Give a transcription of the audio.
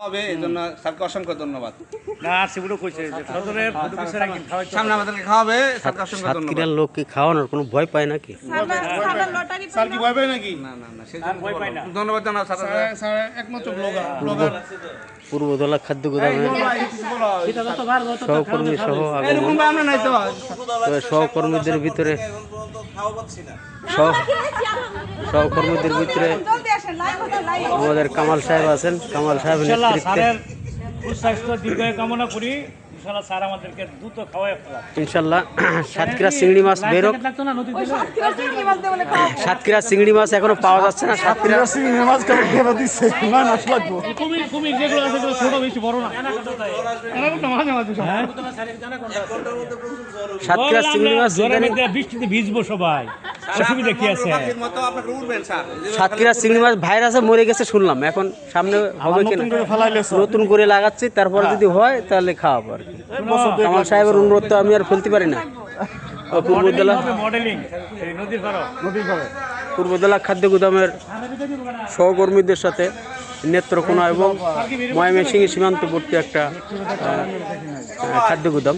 হবে এই জন্য স্যারকে অসংখ্য ধন্যবাদ। না সেগুলো কইছে যে সদরের প্রতিবেশীর একদিন খাওয়াইতে সামনে আমাদেরকে খাওয়াবে, স্যারকে অসংখ্য ধন্যবাদ। সাতক্ষীরার লোক কি খাওয়ানোর কোনো ভয় পায় নাকি? স্যার কি ভয় পায় নাকি? না না না, সেই জন্য ধন্যবাদ জানাও স্যার। স্যার একমাত্র ব্লগার পূর্বদলা খাদ্য গুদামের সহকর্মী সহ আগমন। তবে সহকর্মীদের ভিতরে সহকর্মীদের ভিতরে আমাদের কামাল সাহেব আছেন। কামাল সাহেবের নেতৃত্বে সুস্বাস্থ্য দীর্ঘায়ু কামনা করি। ইনশাআল্লাহ স্যার আমাদেরকে দ্রুত খাওয়ায় ইনশাল্লাহ সাতক্ষীরা চিংড়ি মাছ বেরোক। সাতক্ষীরা চিংড়ি মাছ এখনো পাওয়া যাচ্ছে না। সাতক্ষীরা চিংড়ি মাছ কুমির যেগুলো আছে সেগুলো ছোট, বেশি বড় না। সাতক্ষীরা চিংড়ি মাছ বৃষ্টিতে ভিজবো সবাই, অসুবিধা কি আছে? সাতক্ষীরা চিংড়ি মাছ ভাইরাসে মরে গেছে শুনলাম, এখন সামনে হবে কিনা নতুন করে লাগাচ্ছি, তারপরে যদি হয় তাহলে খাওয়াবো আর কি। কামাল সাহেবের অনুরোধ তো আমি আর ফেলতে পারি না। পূর্বদলা খাদ্য গুদামের সহকর্মীদের সাথে নেত্রকোনা এবং ময়মনসিংহ সীমান্তবর্তী একটা খাদ্য গুদাম।